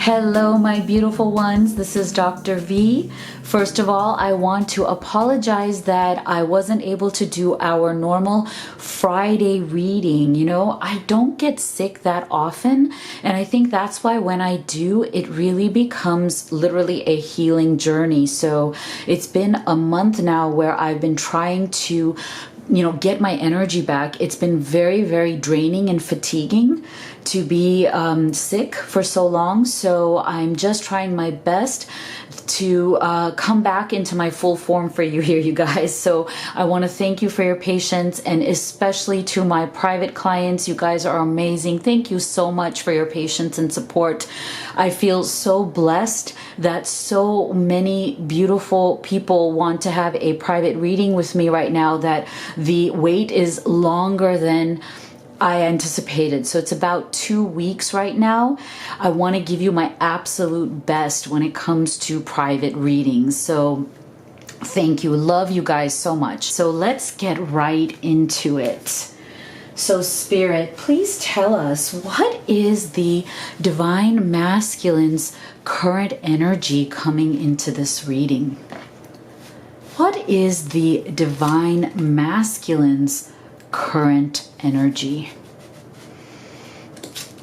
Hello, my beautiful ones. This is Dr. V. First of all, I want to apologize that I wasn't able to do our normal Friday reading. You know, I don't get sick that often, and I think that's why when I do, it really becomes literally a healing journey. So it's been a month now where I've been trying to get my energy back. It's been very, very draining and fatiguing to be sick for so long. So I'm just trying my best to come back into my full form for you here, you guys. So I want to thank you for your patience, and especially to my private clients. You guys are amazing. Thank you so much for your patience and support. I feel so blessed that so many beautiful people want to have a private reading with me right now, that the wait is longer than I anticipated. So it's about 2 weeks right now. I want to give you my absolute best when it comes to private readings. So thank you. Love you guys so much. So let's get right into it. So Spirit, please tell us, what is the Divine Masculine's current energy coming into this reading? What is the Divine Masculine's current energy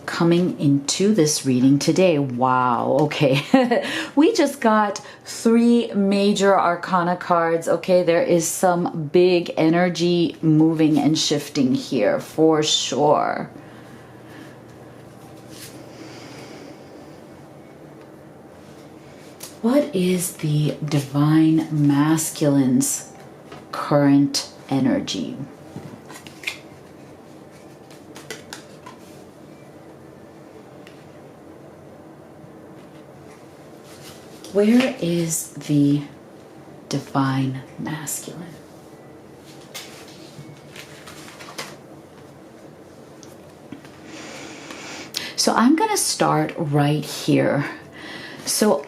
coming into this reading today? Wow, okay. We just got 3 major arcana cards. Okay, there is some big energy moving and shifting here for sure. What is the Divine Masculine's current energy? Where is the Divine Masculine? So I'm going to start right here. So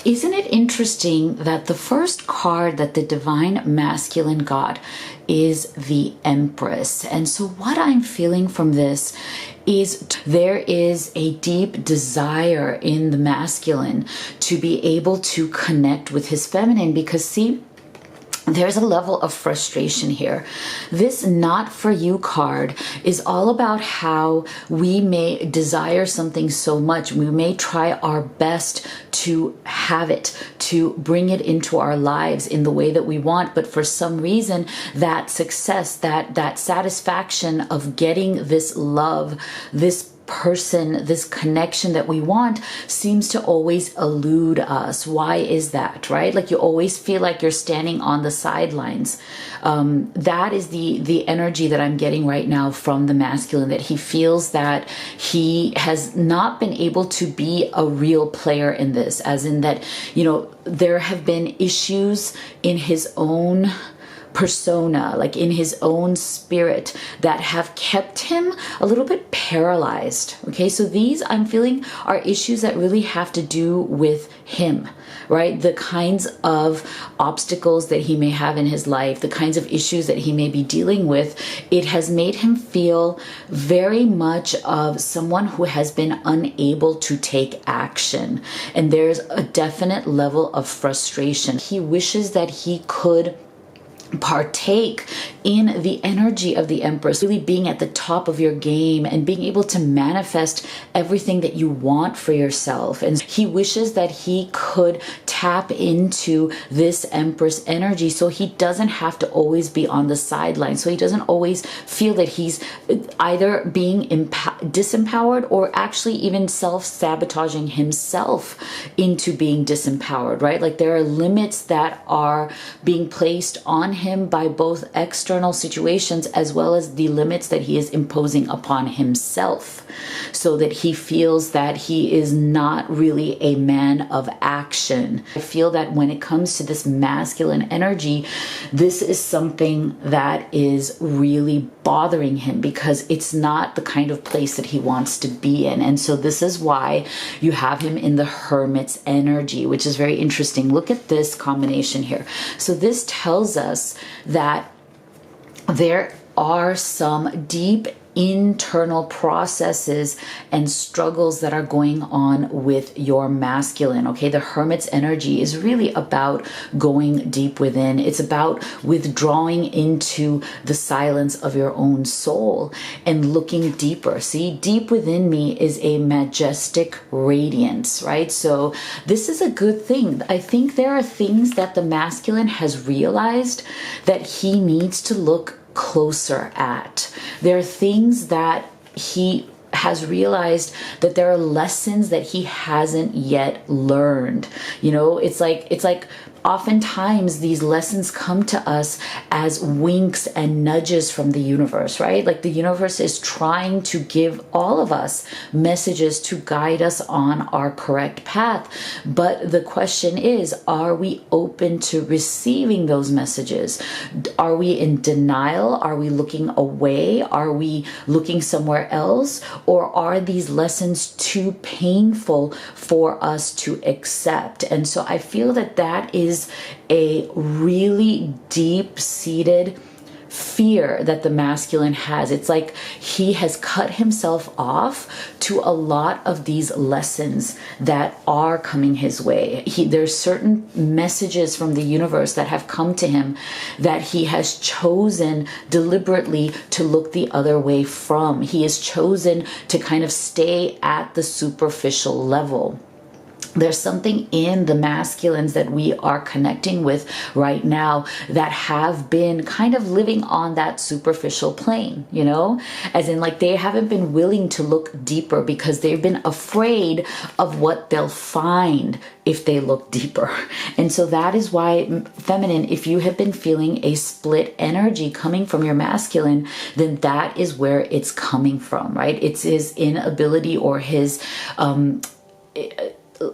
isn't it interesting that the first card that the Divine Masculine got is the Empress? And so what I'm feeling from this is there is a deep desire in the masculine to be able to connect with his feminine, because see, there's a level of frustration here. This not for you card is all about how we may desire something so much. We may try our best to have it, to bring it into our lives in the way that we want. But for some reason, that success, that satisfaction of getting this love, this person, this connection that we want, seems to always elude us. Why is that, right? Like you always feel like you're standing on the sidelines. That is the energy that I'm getting right now from the masculine, that he feels that he has not been able to be a real player in this, as in that, there have been issues in his own persona, like in his own spirit, that have kept him a little bit paralyzed. Okay, so these I'm feeling are issues that really have to do with him, right? The kinds of obstacles that he may have in his life, the kinds of issues that he may be dealing with, it has made him feel very much of someone who has been unable to take action. And there's a definite level of frustration. He wishes that he could partake in the energy of the Empress, really being at the top of your game and being able to manifest everything that you want for yourself. And he wishes that he could tap into this Empress energy so he doesn't have to always be on the sidelines, so he doesn't always feel that he's either being disempowered or actually even self-sabotaging himself into being disempowered, right? Like there are limits that are being placed on him by both external situations as well as the limits that he is imposing upon himself, so that he feels that he is not really a man of action. I feel that when it comes to this masculine energy, this is something that is really bothering him, because it's not the kind of place that he wants to be in. And so this is why you have him in the Hermit's energy, which is very interesting. Look at this combination here. So this tells us that there are some deep internal processes and struggles that are going on with your masculine. Okay, the Hermit's energy is really about going deep within. It's about withdrawing into the silence of your own soul and looking deeper. See, deep within me is a majestic radiance, right? So this is a good thing. I think there are things that the masculine has realized that he needs to look closer at. There are things that he has realized that there are lessons that he hasn't yet learned. You know, it's like oftentimes these lessons come to us as winks and nudges from the universe, right? Like the universe is trying to give all of us messages to guide us on our correct path. But the question is, are we open to receiving those messages? Are we in denial? Are we looking away? Are we looking somewhere else? Or are these lessons too painful for us to accept? And so I feel that that is a really deep-seated fear that the masculine has. It's like he has cut himself off to a lot of these lessons that are coming his way. There's certain messages from the universe that have come to him that he has chosen deliberately to look the other way from. He has chosen to kind of stay at the superficial level. There's something in the masculines that we are connecting with right now that have been kind of living on that superficial plane, you know, as in like they haven't been willing to look deeper because they've been afraid of what they'll find if they look deeper. And so that is why, feminine, if you have been feeling a split energy coming from your masculine, then that is where it's coming from, right? It's his inability or his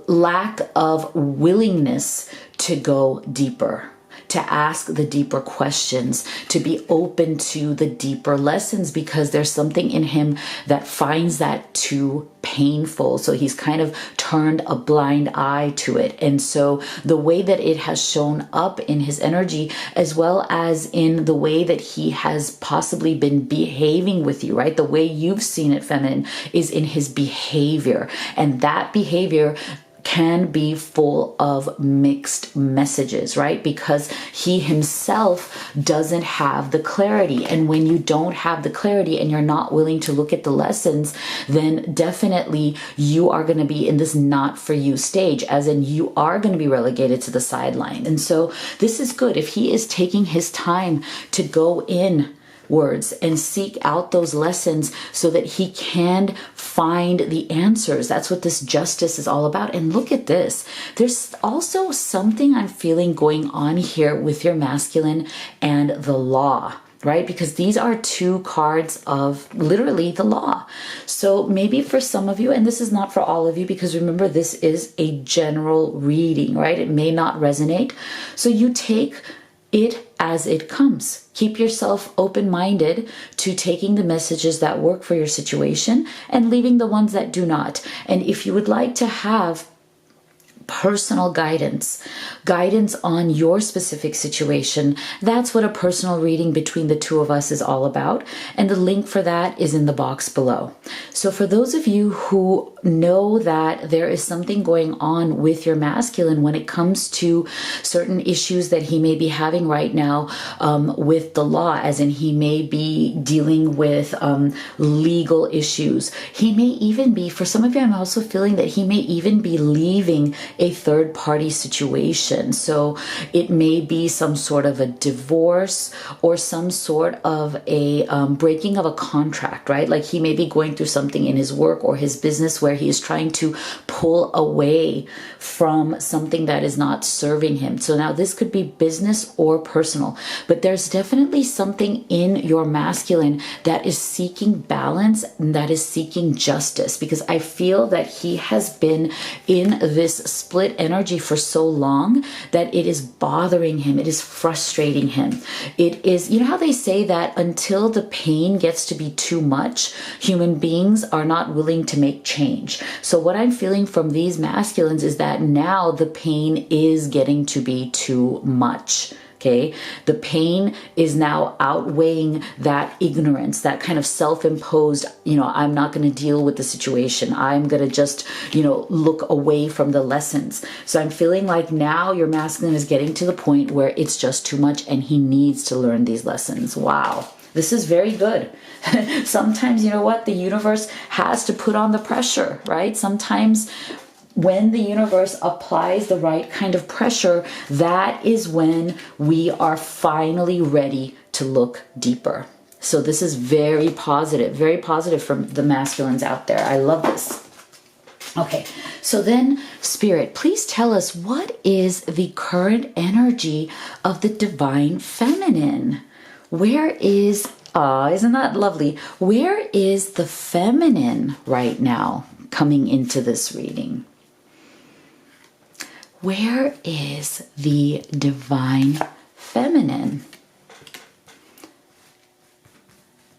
lack of willingness to go deeper, to ask the deeper questions, to be open to the deeper lessons, because there's something in him that finds that too painful. So he's kind of turned a blind eye to it. And so the way that it has shown up in his energy, as well as in the way that he has possibly been behaving with you, right? The way you've seen it, feminine, is in his behavior. And that behavior can be full of mixed messages, right? Because he himself doesn't have the clarity. And when you don't have the clarity and you're not willing to look at the lessons, then definitely you are going to be in this not for you stage, as in you are going to be relegated to the sideline. And so this is good. If he is taking his time to go in words and seek out those lessons so that he can find the answers. That's what this justice is all about. And look at this. There's also something I'm feeling going on here with your masculine and the law, right? Because these are two cards of literally the law. So maybe for some of you, and this is not for all of you, because remember, this is a general reading, right? It may not resonate. So you take it as it comes. Keep yourself open-minded to taking the messages that work for your situation and leaving the ones that do not. And if you would like to have personal guidance on your specific situation, that's what a personal reading between the two of us is all about. And the link for that is in the box below. So for those of you who know that there is something going on with your masculine when it comes to certain issues that he may be having right now with the law, as in he may be dealing with legal issues. He may even be, for some of you, I'm also feeling that he may even be leaving a third-party situation. So it may be some sort of a divorce or some sort of a breaking of a contract, right? Like he may be going through something in his work or his business where he is trying to pull away from something that is not serving him. So now this could be business or personal, but there's definitely something in your masculine that is seeking balance and that is seeking justice, because I feel that he has been in this split energy for so long that it is bothering him. It is frustrating him. It is, you know how they say that until the pain gets to be too much, human beings are not willing to make change. So what I'm feeling from these masculines is that now the pain is getting to be too much. Okay, the pain is now outweighing that ignorance, that kind of self-imposed, I'm not going to deal with the situation. I'm going to just, look away from the lessons. So I'm feeling like now your masculine is getting to the point where it's just too much and he needs to learn these lessons. Wow. This is very good. Sometimes, you know what? The universe has to put on the pressure, right? Sometimes when the universe applies the right kind of pressure, that is when we are finally ready to look deeper. So this is very positive from the masculines out there. I love this. Okay, so then Spirit, please tell us, what is the current energy of the divine feminine? Where is, isn't that lovely? Where is the feminine right now coming into this reading? Where is the divine feminine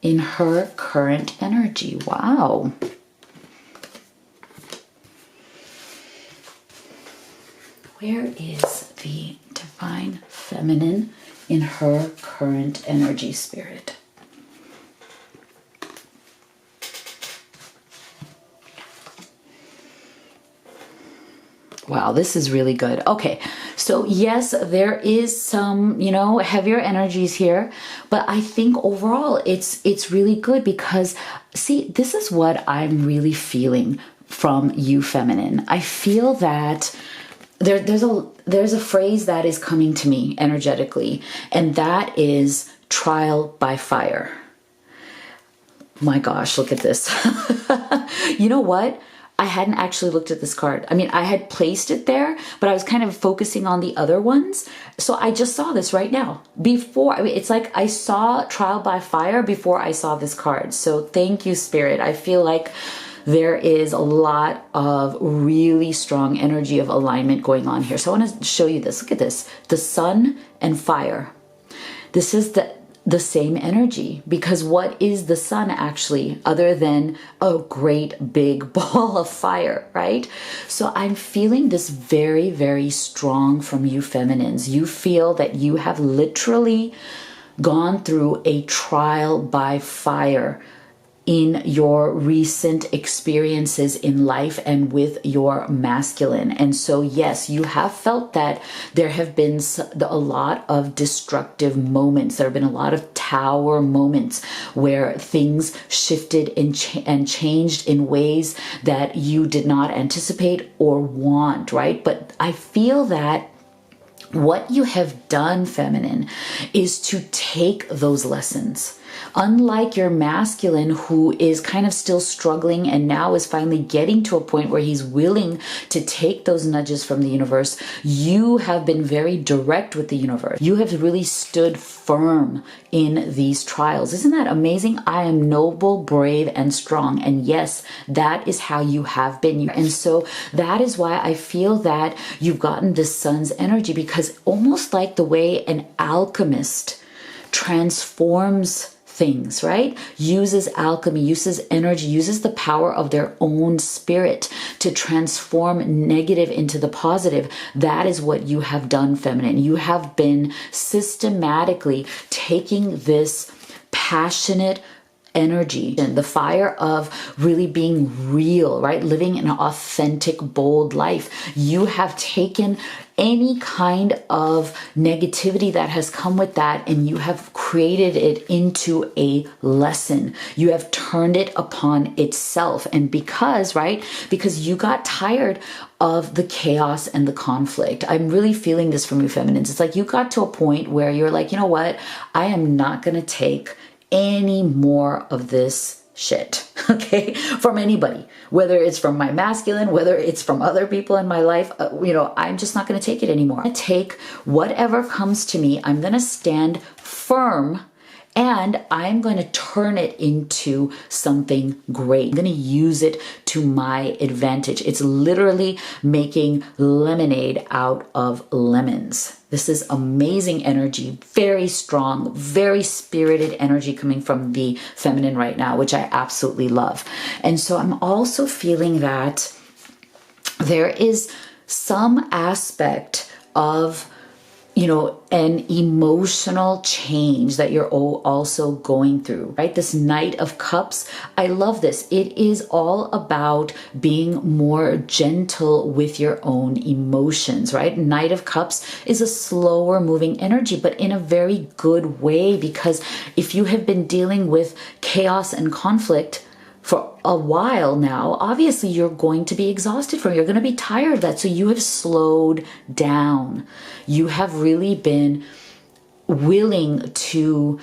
in her current energy? Wow. Where is the divine feminine in her current energy, Spirit? Wow, this is really good. Okay, so yes, there is some, heavier energies here, but I think overall it's really good because, see, this is what I'm really feeling from you, feminine. I feel that there's a phrase that is coming to me energetically, and that is trial by fire. My gosh, look at this. You know what? I hadn't actually looked at this card. I mean, I had placed it there, but I was kind of focusing on the other ones. So I just saw this right now. It's like I saw trial by fire before I saw this card. So thank you, Spirit. I feel like there is a lot of really strong energy of alignment going on here. So I want to show you this. Look at this. The sun and fire. This is the same energy, because what is the sun actually other than a great big ball of fire, right? So I'm feeling this very, very strong from you feminines. You feel that you have literally gone through a trial by fire in your recent experiences in life and with your masculine. And so, yes, you have felt that there have been a lot of destructive moments. There have been a lot of tower moments where things shifted and changed in ways that you did not anticipate or want, right? But I feel that what you have done, feminine, is to take those lessons. Unlike your masculine, who is kind of still struggling and now is finally getting to a point where he's willing to take those nudges from the universe, you have been very direct with the universe. You have really stood firm in these trials. Isn't that amazing? I am noble, brave, and strong. And yes, that is how you have been. And so that is why I feel that you've gotten this sun's energy, because almost like the way an alchemist transforms things, right? Uses alchemy, uses energy, uses the power of their own spirit to transform negative into the positive. That is what you have done, feminine. You have been systematically taking this passionate energy and the fire of really being real, right? Living an authentic, bold life. You have taken any kind of negativity that has come with that, and you have created it into a lesson. You have turned it upon itself. And because you got tired of the chaos and the conflict. I'm really feeling this from you feminines. It's like you got to a point where you're like, you know what? I am not going to take any more of this shit, okay, from anybody, whether it's from my masculine, whether it's from other people in my life. I'm just not going to take it anymore. I'm going to take whatever comes to me. I'm going to stand firm, and I'm going to turn it into something great. I'm going to use it to my advantage. It's literally making lemonade out of lemons. This is amazing energy, very strong, very spirited energy coming from the feminine right now, which I absolutely love. And so I'm also feeling that there is some aspect of an emotional change that you're also going through, right? This Knight of Cups, I love this. It is all about being more gentle with your own emotions, right? Knight of Cups is a slower moving energy, but in a very good way, because if you have been dealing with chaos and conflict for a while now, obviously you're going to be exhausted from it. You're going to be tired of that. So you have slowed down. You have really been willing to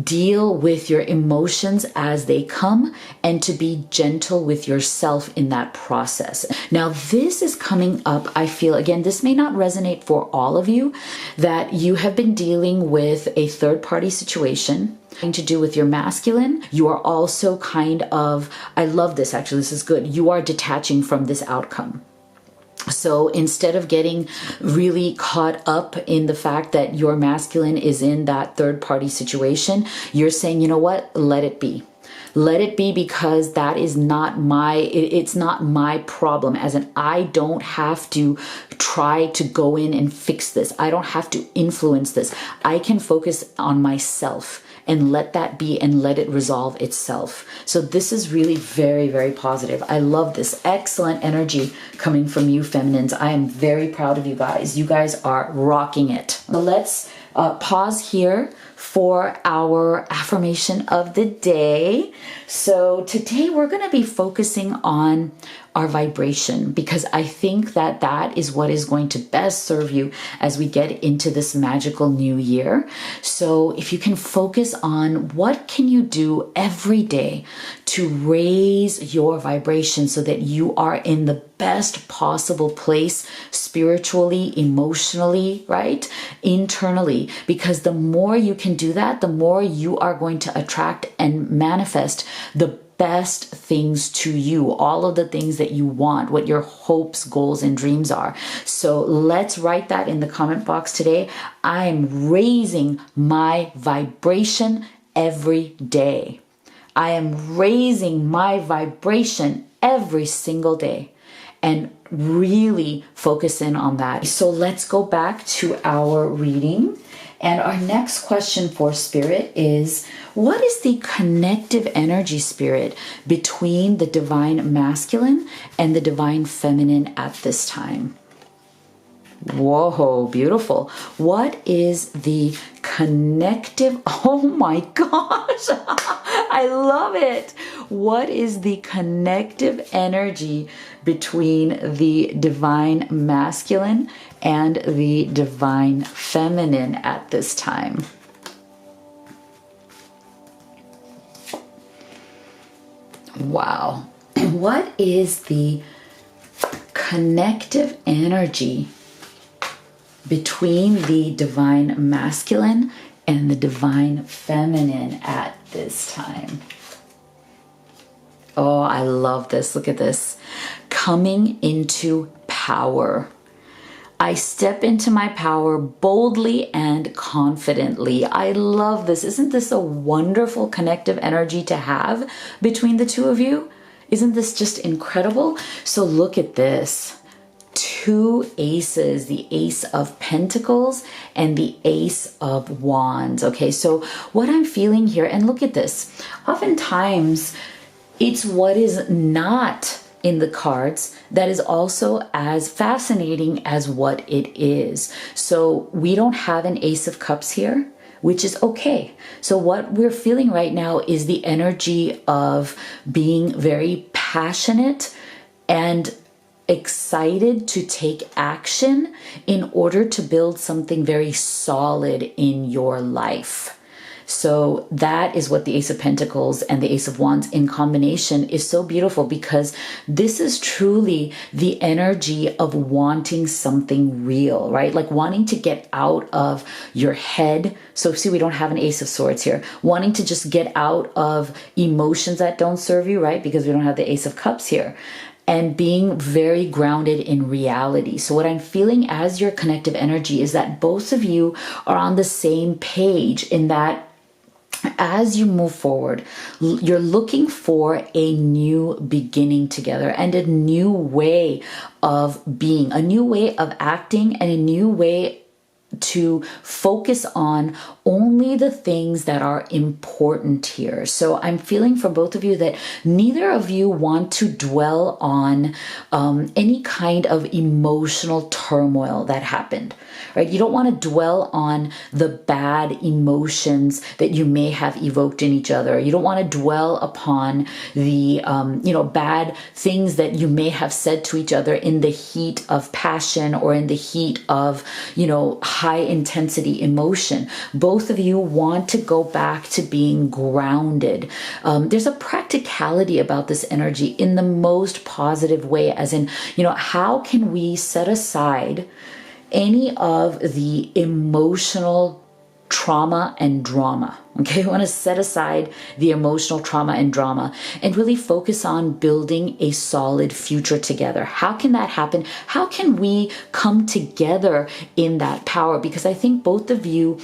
deal with your emotions as they come and to be gentle with yourself in that process. Now, this is coming up, I feel, again, this may not resonate for all of you, that you have been dealing with a third-party situation to do with your masculine. You are also kind of, I love this actually, this is good. You are detaching from this outcome. So instead of getting really caught up in the fact that your masculine is in that third party situation, you're saying, you know what, let it be. Let it be, because that is not it's not my problem. As in, I don't have to try to go in and fix this. I don't have to influence this. I can focus on myself and let that be and let it resolve itself. So this is really very, very positive. I love this. Excellent energy coming from you, feminines. I am very proud of you guys. You guys are rocking it. So let's pause here for our affirmation of the day. So today we're going to be focusing on our vibration, because I think that that is what is going to best serve you as we get into this magical new year. So if you can focus on what can you do every day to raise your vibration so that you are in the best possible place spiritually, emotionally, right? Internally, because the more you can do that, the more you are going to attract and manifest the best things to you, all of the things that you want, what your hopes, goals, and dreams are. So let's write that in the comment box today. I am raising my vibration every day. I am raising my vibration every single day, and really focus in on that. So let's go back to our reading. And our next question for Spirit is, what is the connective energy, Spirit, between the divine masculine and the divine feminine at this time? Whoa, beautiful. What is the connective? Oh my gosh, I love it. What is the connective energy between the divine masculine and the divine feminine at this time? Wow. What is the connective energy between the divine masculine and the divine feminine at this time? Oh, I love this. Look at this. Coming into power. I step into my power boldly and confidently. I love this. Isn't this a wonderful connective energy to have between the two of you? Isn't this just incredible? So look at this. Two aces, the Ace of Pentacles and the Ace of Wands. Okay, so what I'm feeling here, and look at this. Oftentimes, it's what is not in the cards that is also as fascinating as what it is. So we don't have an Ace of Cups here, which is okay. So what we're feeling right now is the energy of being very passionate and excited to take action in order to build something very solid in your life. So that is what the Ace of Pentacles and the Ace of Wands in combination is so beautiful, because this is truly the energy of wanting something real, right? Like wanting to get out of your head. So see, we don't have an Ace of Swords here. Wanting to just get out of emotions that don't serve you, right? Because we don't have the Ace of Cups here. And being very grounded in reality. So what I'm feeling as your connective energy is that both of you are on the same page, in that as you move forward, you're looking for a new beginning together and a new way of being, a new way of acting, and a new way to focus on only the things that are important here. So I'm feeling for both of you that neither of you want to dwell on any kind of emotional turmoil that happened, right? You don't want to dwell on the bad emotions that you may have evoked in each other. You don't want to dwell upon the, bad things that you may have said to each other in the heat of passion or in the heat of, high intensity emotion. Both of you want to go back to being grounded. There's a practicality about this energy in the most positive way, as in, how can we set aside any of the emotional trauma and drama? Okay, I want to set aside the emotional trauma and drama and really focus on building a solid future together. How can that happen? How can we come together in that power? Because I think both of you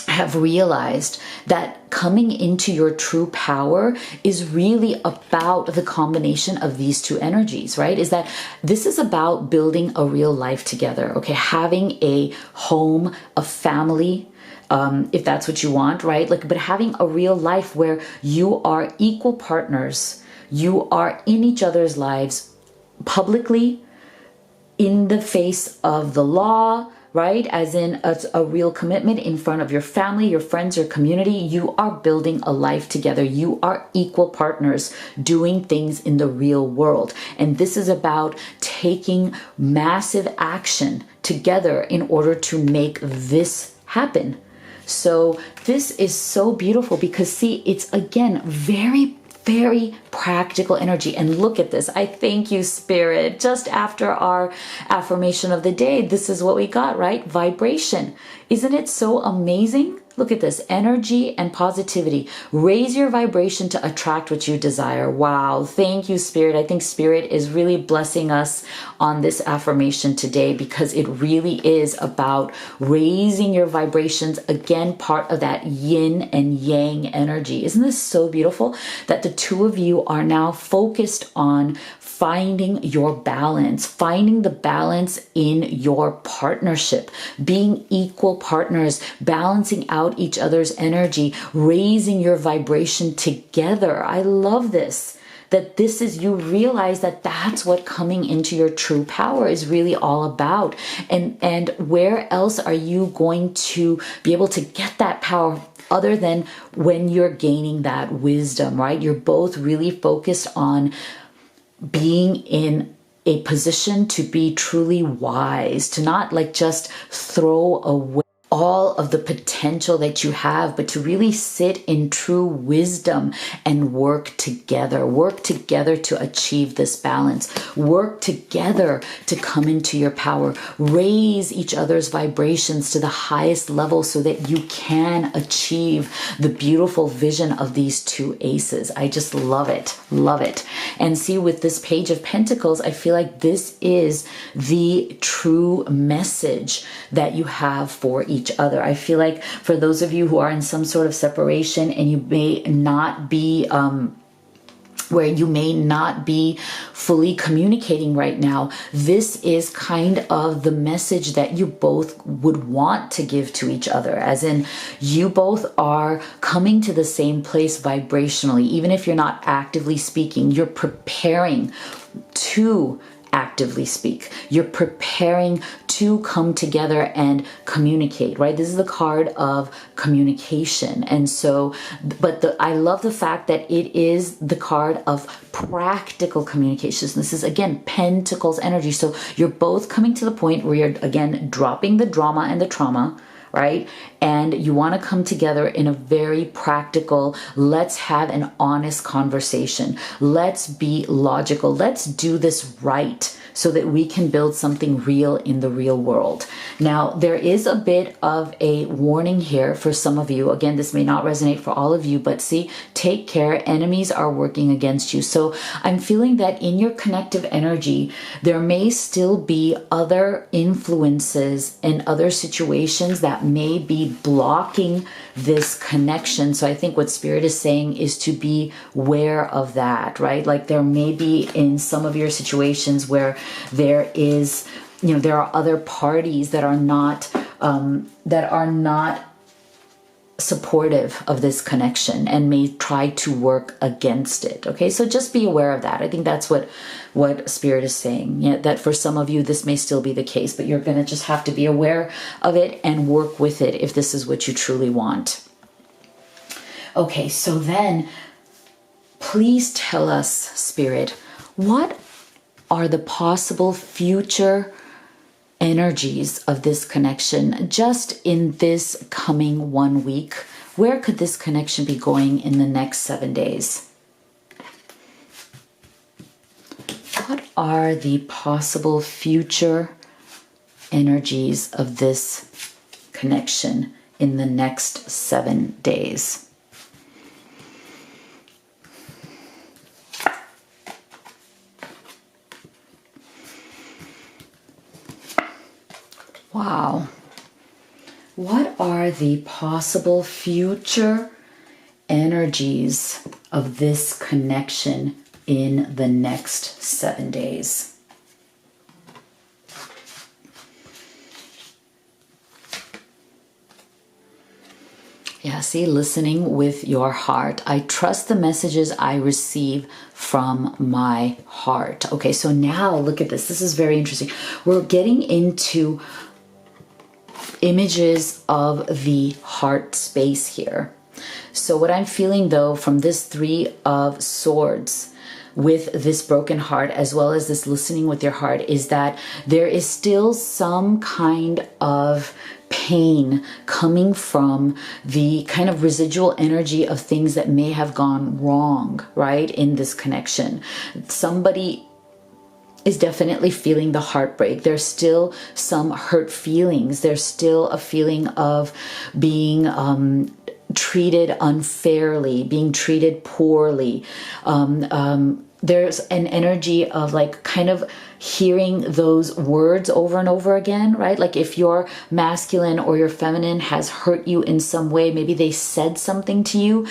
have realized that coming into your true power is really about the combination of these two energies, right? Is that this is about building a real life together, okay? Having a home, a family, if that's what you want, right? But having a real life where you are equal partners, you are in each other's lives publicly, in the face of the law, right? As in a real commitment in front of your family, your friends, your community. You are building a life together. You are equal partners doing things in the real world. And this is about taking massive action together in order to make this happen. So this is so beautiful because see, it's again, very practical energy. And look at this. I thank you, Spirit. Just after our affirmation of the day, this is what we got, right? Vibration. Isn't it so amazing? Look at this, energy and positivity. Raise your vibration to attract what you desire. Wow. Thank you, Spirit. I think Spirit is really blessing us on this affirmation today because it really is about raising your vibrations. Again, part of that yin and yang energy. Isn't this so beautiful that the two of you are now focused on finding your balance, finding the balance in your partnership, being equal partners, balancing out each other's energy, raising your vibration together. I love this. That this is, you realize that that's what coming into your true power is really all about. And where else are you going to be able to get that power other than when you're gaining that wisdom, right? You're both really focused on being in a position to be truly wise, to not just throw away all of the potential that you have, but to really sit in true wisdom and work together to achieve this balance, work together to come into your power, raise each other's vibrations to the highest level so that you can achieve the beautiful vision of these two aces. I just love it. And see, with this Page of Pentacles, I feel like this is the true message that you have for each other. I feel like for those of you who are in some sort of separation and you may not be where you may not be fully communicating right now, this is kind of the message that you both would want to give to each other, as in you both are coming to the same place vibrationally. Even if you're not actively speaking, you're preparing to actively speak. You're preparing to come together and communicate, right? This is the card of communication. And so, I love the fact that it is the card of practical communications. This is, again, Pentacles energy. So you're both coming to the point where you're, again, dropping the drama and the trauma, right? And you want to come together in a very practical, let's have an honest conversation. Let's be logical. Let's do this right so that we can build something real in the real world. Now, there is a bit of a warning here for some of you. Again, this may not resonate for all of you, but see, take care. Enemies are working against you. So I'm feeling that in your connective energy, there may still be other influences and other situations that may be blocking this connection. So I think what Spirit is saying is to be aware of that, right? Like there may be in some of your situations where there is, there are other parties that are not that are not supportive of this connection and may try to work against it. Okay, so just be aware of that. I think that's what Spirit is saying. Yeah, that for some of you this may still be the case, but you're going to just have to be aware of it and work with it if this is what you truly want. Okay, so then please tell us, Spirit, what are the possible future energies of this connection just in this coming 1 week? Where could this connection be going in the next 7 days? What are the possible future energies of this connection in the next 7 days? Wow. What are the possible future energies of this connection in the next 7 days? Yeah, see, listening with your heart. I trust the messages I receive from my heart. Okay, so now look at this. This is very interesting. We're getting into images of the heart space here. So what I'm feeling though from this 3 of Swords with this broken heart, as well as this listening with your heart, is that there is still some kind of pain coming from the kind of residual energy of things that may have gone wrong, right, in this connection. Somebody is definitely feeling the heartbreak. There's still some hurt feelings. There's still a feeling of being treated unfairly, being treated poorly. There's an energy of like kind of hearing those words over and over again, right? Like if your masculine or your feminine has hurt you in some way, maybe they said something to you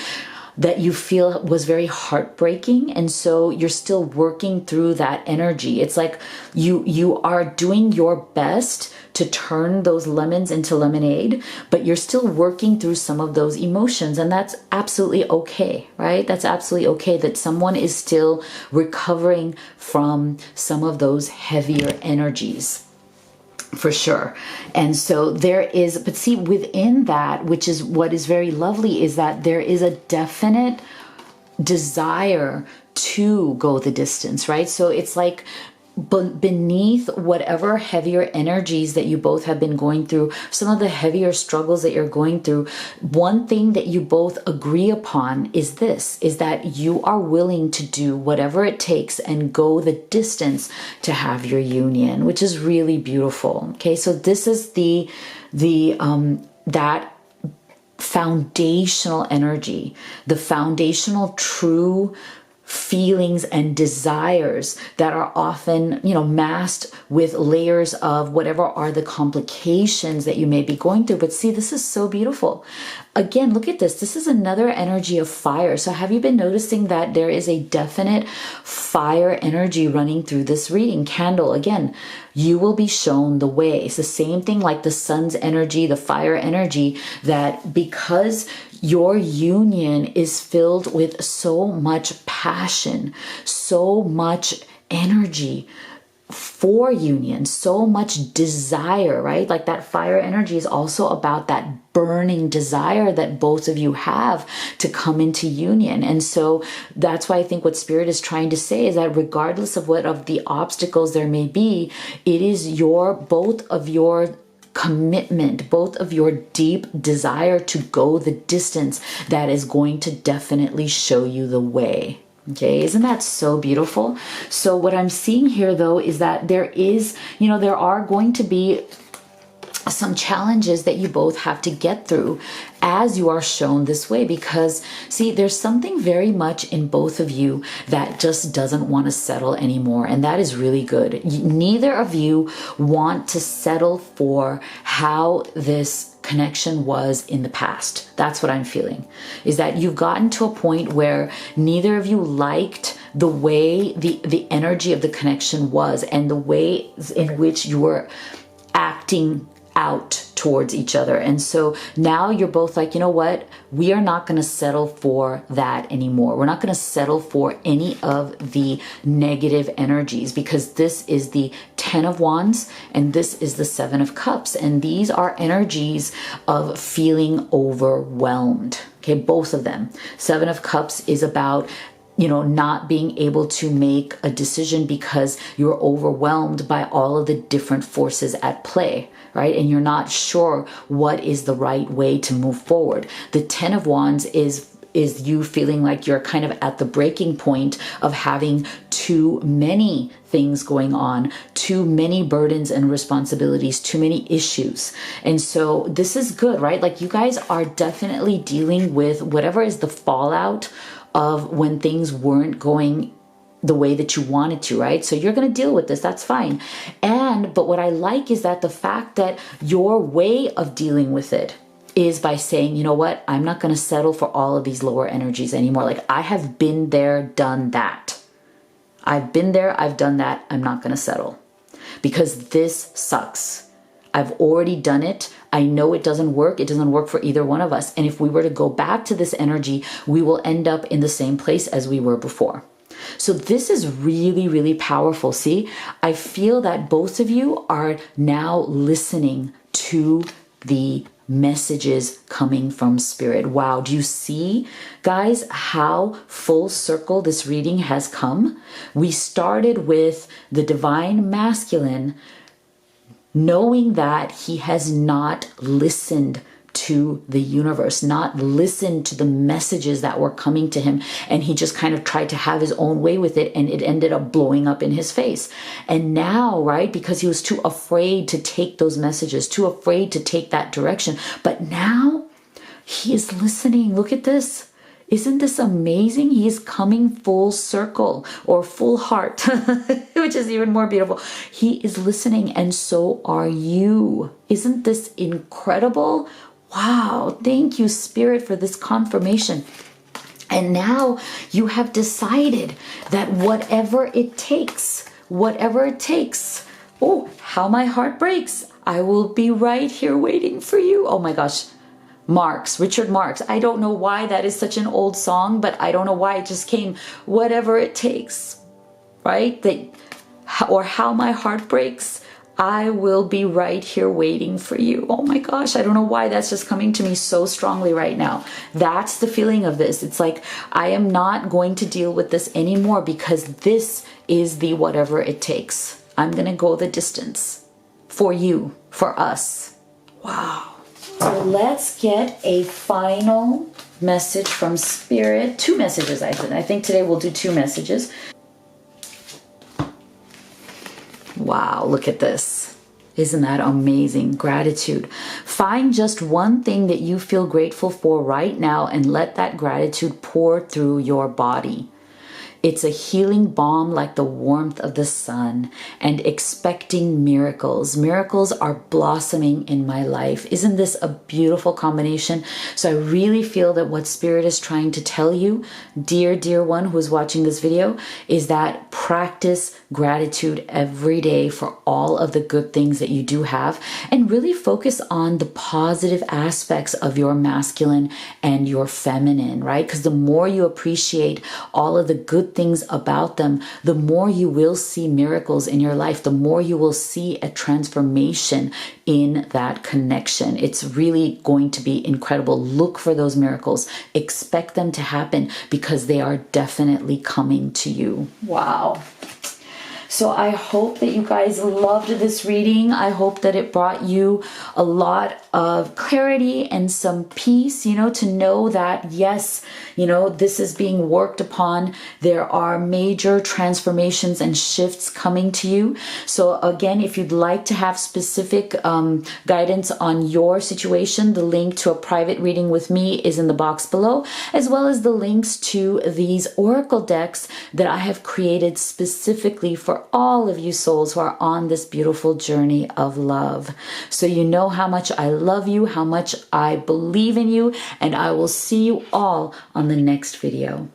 that you feel was very heartbreaking, and so you're still working through that energy. It's like you are doing your best to turn those lemons into lemonade, but you're still working through some of those emotions, and that's absolutely okay, right? That's absolutely okay that someone is still recovering from some of those heavier energies. For sure. And so there is, but see, within that, which is what is very lovely, is that there is a definite desire to go the distance, right? So it's like beneath whatever heavier energies that you both have been going through, some of the heavier struggles that you're going through, one thing that you both agree upon is this, is that you are willing to do whatever it takes and go the distance to have your union, which is really beautiful. Okay, so this is that foundational energy, the foundational true feelings and desires that are often, masked with layers of whatever are the complications that you may be going through. But see, this is so beautiful. Again, look at this. This is another energy of fire. So have you been noticing that there is a definite fire energy running through this reading? Candle, again, you will be shown the way. It's the same thing like the sun's energy, the fire energy, that because your union is filled with so much passion, so much energy for union, so much desire, right? Like that fire energy is also about that burning desire that both of you have to come into union. And so that's why I think what Spirit is trying to say is that regardless of what of the obstacles there may be, it is both of your commitment, both of your deep desire to go the distance that is going to definitely show you the way. Okay, isn't that so beautiful? So what I'm seeing here though is that there is, there are going to be some challenges that you both have to get through as you are shown this way, because see, there's something very much in both of you that just doesn't want to settle anymore, and that is really good. Neither of you want to settle for how this connection was in the past. That's what I'm feeling, is that you've gotten to a point where neither of you liked the way the energy of the connection was and the way in which you were acting out towards each other. And so now you're both like, you know what? We are not going to settle for that anymore. We're not going to settle for any of the negative energies, because this is the 10 of Wands and this is the 7 of Cups. And these are energies of feeling overwhelmed. Okay, both of them. 7 of Cups is about, you know, not being able to make a decision because you're overwhelmed by all of the different forces at play, right? And you're not sure what is the right way to move forward. The 10 of Wands is you feeling like you're kind of at the breaking point of having too many things going on, too many burdens and responsibilities, too many issues. And so this is good, right? Like you guys are definitely dealing with whatever is the fallout of when things weren't going the way that you wanted to, right? So you're going to deal with this. That's fine. But what I like is that the fact that your way of dealing with it is by saying, you know what? I'm not going to settle for all of these lower energies anymore. Like I have been there, done that. I've been there, I've done that. I'm not going to settle because this sucks. I've already done it. I know it doesn't work. It doesn't work for either one of us. And if we were to go back to this energy, we will end up in the same place as we were before. So this is really, really powerful. See, I feel that both of you are now listening to the messages coming from Spirit. Wow. Do you see, guys, how full circle this reading has come? We started with the divine masculine knowing that he has not listened to the universe, not listened to the messages that were coming to him. And he just kind of tried to have his own way with it. And it ended up blowing up in his face. And now, right, because he was too afraid to take those messages, too afraid to take that direction. But now he is listening. Look at this. Isn't this amazing? He is coming full circle or full heart, which is even more beautiful. He is listening, and so are you. Isn't this incredible? Wow. Thank you, Spirit, for this confirmation. And now you have decided that whatever it takes, oh, how my heart breaks. I will be right here waiting for you. Oh my gosh. Richard Marx. I don't know why that is such an old song, but I don't know why it just came. Whatever it takes, right? Or how my heart breaks, I will be right here waiting for you. Oh my gosh, I don't know why that's just coming to me so strongly right now. That's the feeling of this. It's like, I am not going to deal with this anymore because this is the whatever it takes. I'm going to go the distance for you, for us. Wow. So let's get a final message from Spirit. 2 messages, I think today we'll do 2 messages. Wow, look at this. Isn't that amazing? Gratitude. Find just one thing that you feel grateful for right now and let that gratitude pour through your body. It's a healing balm like the warmth of the sun and expecting miracles. Miracles are blossoming in my life. Isn't this a beautiful combination? So I really feel that what Spirit is trying to tell you, dear, dear one who is watching this video, is that practice gratitude every day for all of the good things that you do have and really focus on the positive aspects of your masculine and your feminine, right? Because the more you appreciate all of the good things about them, the more you will see miracles in your life, the more you will see a transformation in that connection. It's really going to be incredible. Look for those miracles. Expect them to happen because they are definitely coming to you. Wow. So I hope that you guys loved this reading. I hope that it brought you a lot of clarity and some peace, to know that, yes, this is being worked upon. There are major transformations and shifts coming to you. So again, if you'd like to have specific guidance on your situation, the link to a private reading with me is in the box below, as well as the links to these oracle decks that I have created specifically for all of you souls who are on this beautiful journey of love. So you know how much I love you, how much I believe in you, and I will see you all on the next video.